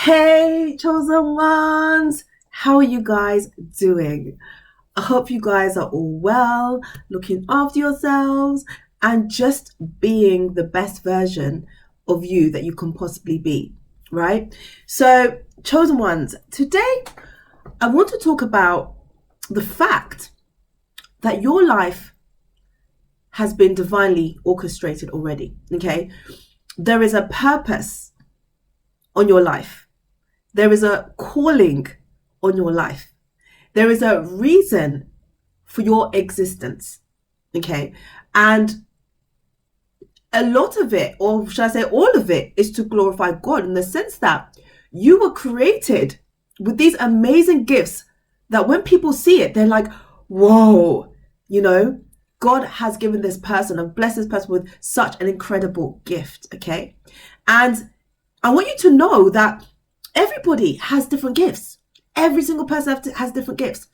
Hey, chosen ones! How are you guys doing? I hope you guys are all well, looking after yourselves, and just being the best version of you that you can possibly be, right? So, chosen ones, today I want to talk about the fact that your life has been divinely orchestrated already, okay? There is a purpose on your life. There is a calling on your life. There is a reason for your existence. Okay. And a lot of it, or should I say all of it, is to glorify God in the sense that you were created with these amazing gifts that when people see it, they're like, whoa, you know, God has given this person and blessed this person with such an incredible gift. Okay. And I want you to know that everybody has different gifts. Every single person has different gifts.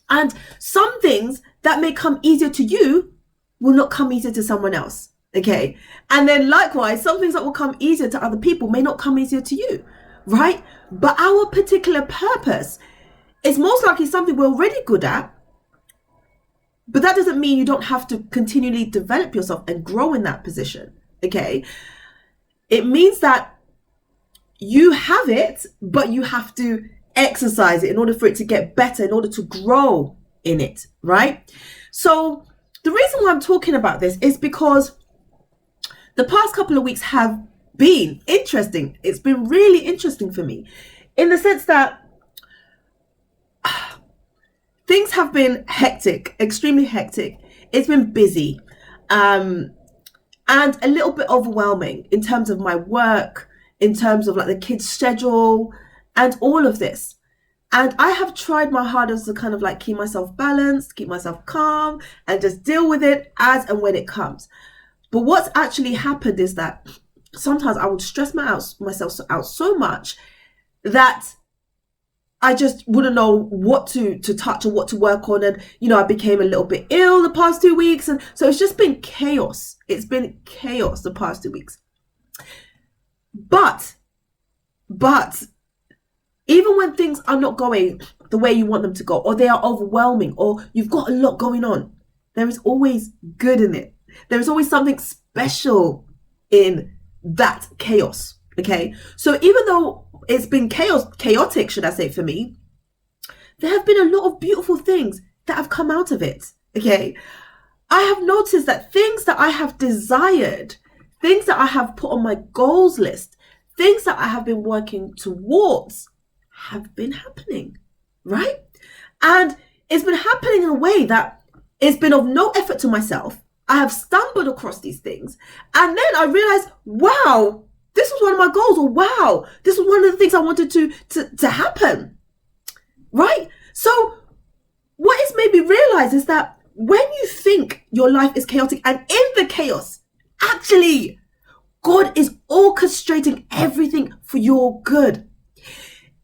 And some things that may come easier to you will not come easier to someone else. Okay. And then likewise, some things that will come easier to other people may not come easier to you. Right. But our particular purpose is most likely something we're already good at. But that doesn't mean you don't have to continually develop yourself and grow in that position. Okay. It means that you have it, but you have to exercise it in order for it to get better, in order to grow in it, right? So the reason why I'm talking about this is because the past couple of weeks have been interesting. It's been really interesting for me in the sense that things have been hectic, extremely hectic. It's been busy, and a little bit overwhelming in terms of my work, in terms of like the kids' schedule and all of this. And I have tried my hardest to kind of like keep myself balanced, keep myself calm, and just deal with it as and when it comes. But what's actually happened is that sometimes I would stress myself out so much that I just wouldn't know what to touch or what to work on. And, you know, I became a little bit ill the past 2 weeks. And so it's just been chaos. It's been chaos the past 2 weeks. But even when things are not going the way you want them to go, or they are overwhelming, or you've got a lot going on, there is always good in it. There is always something special in that chaos. Okay. So even though it's been chaotic, should I say, for me, there have been a lot of beautiful things that have come out of it. Okay. I have noticed that things that I have desired, things that I have put on my goals list, things that I have been working towards have been happening, right? And it's been happening in a way that it's been of no effort to myself. I have stumbled across these things. And then I realized, wow, this was one of my goals. Or wow, this was one of the things I wanted to happen, right? So what it's made me realize is that when you think your life is chaotic and in the chaos, actually, God is orchestrating everything for your good.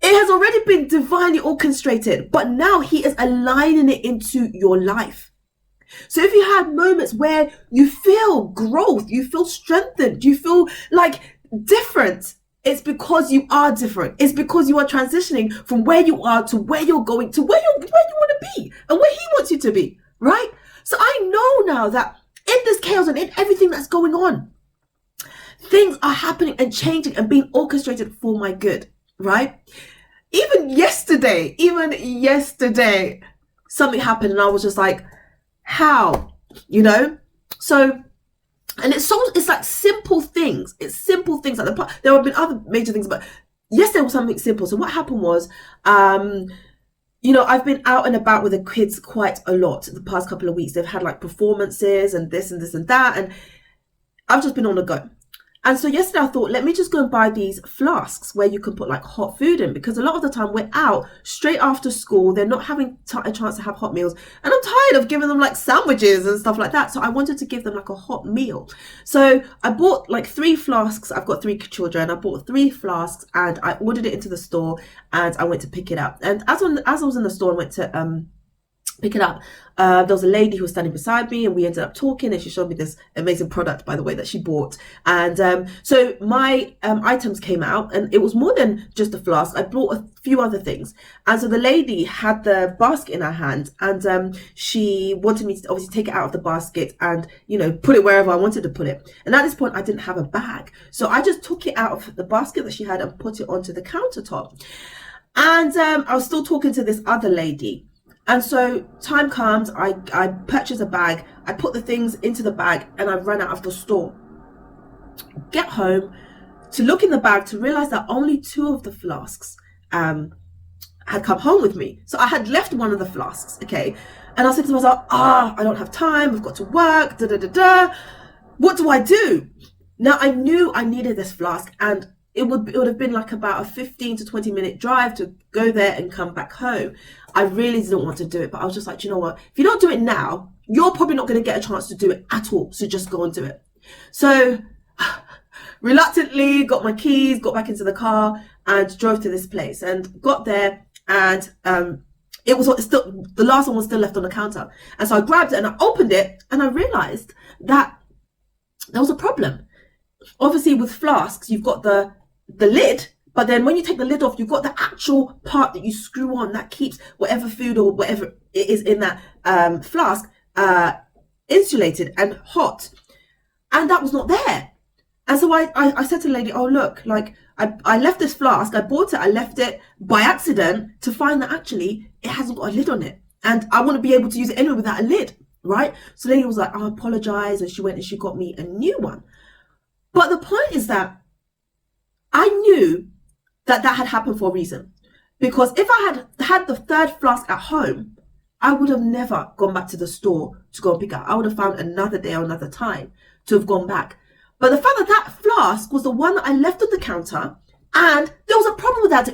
It has already been divinely orchestrated, but now he is aligning it into your life. So if you had moments where you feel growth, you feel strengthened, you feel like different, it's because you are different. It's because you are transitioning from where you are to where you're going to where you want to be and where he wants you to be, right? So I know now that in this chaos and in everything that's going on, things are happening and changing and being orchestrated for my good, right? Even yesterday, something happened and I was just like, how? You know? So, and it's like simple things. It's simple things. Like there have been other major things, but yesterday was something simple. So what happened was, you know, I've been out and about with the kids quite a lot the past couple of weeks. They've had like performances and this and this and that, and I've just been on the go. And so yesterday I thought, let me just go and buy these flasks where you can put like hot food in, because a lot of the time we're out straight after school. They're not having a chance to have hot meals. And I'm tired of giving them like sandwiches and stuff like that. So I wanted to give them like a hot meal. So I bought like 3 flasks. I've got 3 children. I bought 3 flasks and I ordered it into the store and I went to pick it up. And as I was in the store, I went to pick it up. There was a lady who was standing beside me, and we ended up talking, and she showed me this amazing product, by the way, that she bought. And so my items came out, and it was more than just a flask. I bought a few other things. And so the lady had the basket in her hand, and she wanted me to obviously take it out of the basket and, you know, put it wherever I wanted to put it. And at this point, I didn't have a bag. So I just took it out of the basket that she had and put it onto the countertop. And I was still talking to this other lady. And so time comes, I purchase a bag, I put the things into the bag, and I run out of the store. Get home to look in the bag to realize that only 2 of the flasks had come home with me. So I had left one of the flasks, okay? And I said to myself, I don't have time, I've got to work, What do I do? Now I knew I needed this flask, and it would have been like about a 15 to 20 minute drive to go there and come back home. I really didn't want to do it, but I was just like, you know what? If you don't do it now, you're probably not going to get a chance to do it at all. So just go and do it. So reluctantly got my keys, got back into the car, and drove to this place, and got there, and it was still, the last one was still left on the counter. And so I grabbed it and I opened it, and I realized that there was a problem. Obviously with flasks, you've got the lid, but then when you take the lid off, you've got the actual part that you screw on that keeps whatever food or whatever it is in that flask insulated and hot. And that was not there. And so I said to the lady, oh, look, like I left this flask, I bought it, I left it by accident to find that actually it hasn't got a lid on it. And I want to be able to use it anyway without a lid, right? So the lady was like, I apologize. And she went and she got me a new one. But the point is that I knew that had happened for a reason. Because if I had the 3rd flask at home, I would have never gone back to the store to go and pick it up. I would have found another day or another time to have gone back. But the fact that flask was the one that I left on the counter, and there was a problem with that.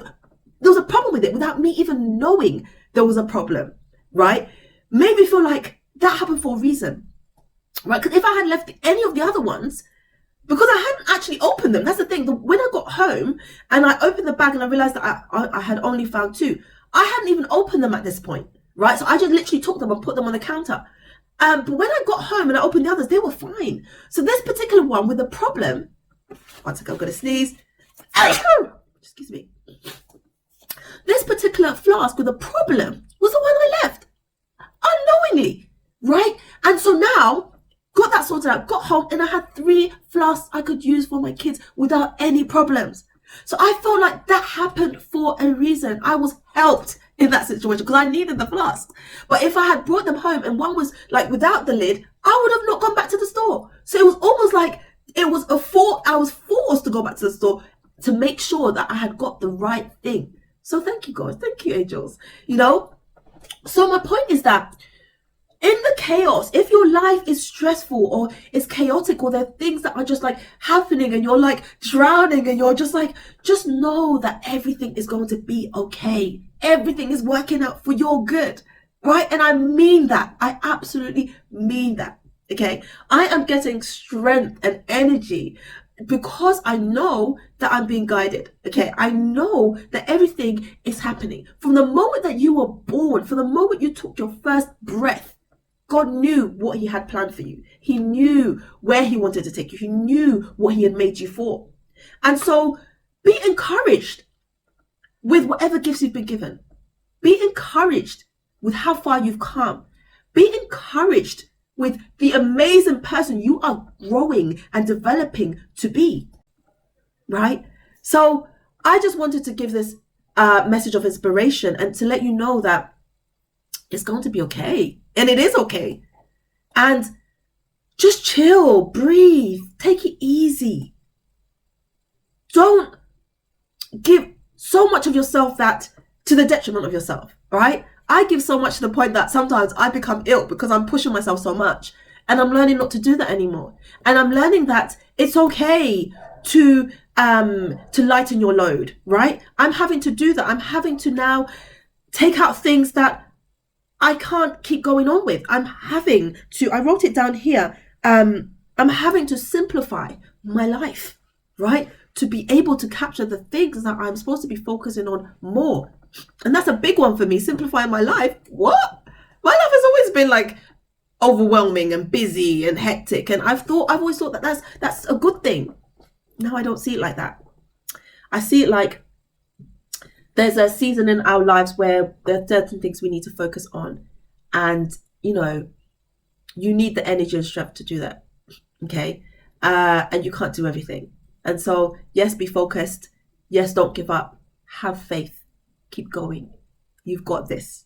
There was a problem with it without me even knowing there was a problem, right? Made me feel like that happened for a reason, right? Because if I had left any of the other ones, because I hadn't actually opened them. That's the thing. When I got home and I opened the bag and I realized that I had only found 2. I hadn't even opened them at this point, right? So I just literally took them and put them on the counter. But when I got home and I opened the others, they were fine. So this particular one with the problem, one second, I'm going to sneeze. Excuse me. This particular flask with a problem was the one I left unknowingly, right? And so now, got that sorted out, got home, and I had 3 flasks I could use for my kids without any problems. So I felt like that happened for a reason. I was helped in that situation because I needed the flasks. But if I had brought them home and one was like without the lid, I would have not gone back to the store. So it was almost like it was I was forced to go back to the store to make sure that I had got the right thing. So thank you, God. Thank you, angels. You know? So my point is that in the chaos, if your life is stressful or it's chaotic or there are things that are just like happening and you're like drowning and you're just like, just know that everything is going to be okay. Everything is working out for your good, right? And I mean that. I absolutely mean that. Okay. I am getting strength and energy because I know that I'm being guided. Okay. I know that everything is happening from the moment that you were born, from the moment you took your first breath. God knew what he had planned for you. He knew where he wanted to take you. He knew what he had made you for. And so be encouraged with whatever gifts you've been given. Be encouraged with how far you've come. Be encouraged with the amazing person you are growing and developing to be. Right? So I just wanted to give this message of inspiration and to let you know that it's going to be okay. And it is okay. And just chill, breathe, take it easy. Don't give so much of yourself that to the detriment of yourself, right? I give so much to the point that sometimes I become ill because I'm pushing myself so much. And I'm learning not to do that anymore. And I'm learning that it's okay to lighten your load, right? I'm having to do that. I'm having to now take out things that I can't keep going on with. I wrote it down here. I'm having to simplify my life, right? To be able to capture the things that I'm supposed to be focusing on more. And that's a big one for me, simplifying my life. What? My life has always been like overwhelming and busy and hectic, and I've always thought that that's a good thing. No, I don't see it like that. I see it like there's a season in our lives where there are certain things we need to focus on, and you need the energy and strength to do that. Okay, and you can't do everything, and so yes, be focused. Yes, don't give up. Have faith. Keep going. You've got this.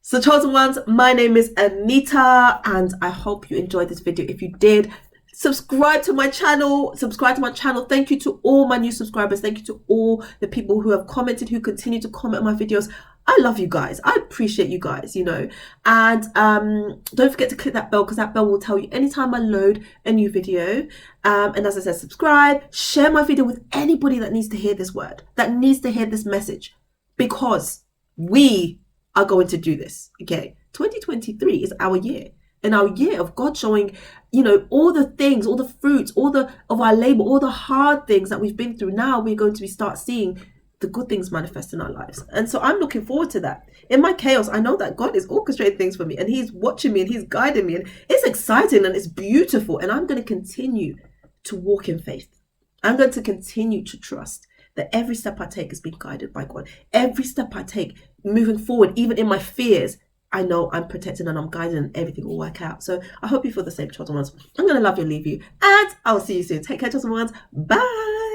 So, chosen ones, my name is Anita, and I hope you enjoyed this video. If you did, subscribe to my channel. Thank you to all my new subscribers. Thank you to all the people who have commented, who continue to comment on my videos. I love you guys. I appreciate you guys, And don't forget to click that bell, because that bell will tell you anytime I load a new video. And as I said, subscribe, share my video with anybody that needs to hear this word, that needs to hear this message, because we are going to do this. Okay, 2023 is our year, and our year of God showing, all the things, all the fruits, of our labor, all the hard things that we've been through. Now we're going to start seeing the good things manifest in our lives, and so I'm looking forward to that. In my chaos, I know that God is orchestrating things for me, and He's watching me, and He's guiding me, and it's exciting and it's beautiful. And I'm going to continue to walk in faith. I'm going to continue to trust that every step I take is being guided by God. Every step I take moving forward, even in my fears, I know I'm protected and I'm guided, and everything will work out. So I hope you feel the same, chosen ones. I'm going to love you and leave you, and I'll see you soon. Take care, chosen ones. Bye.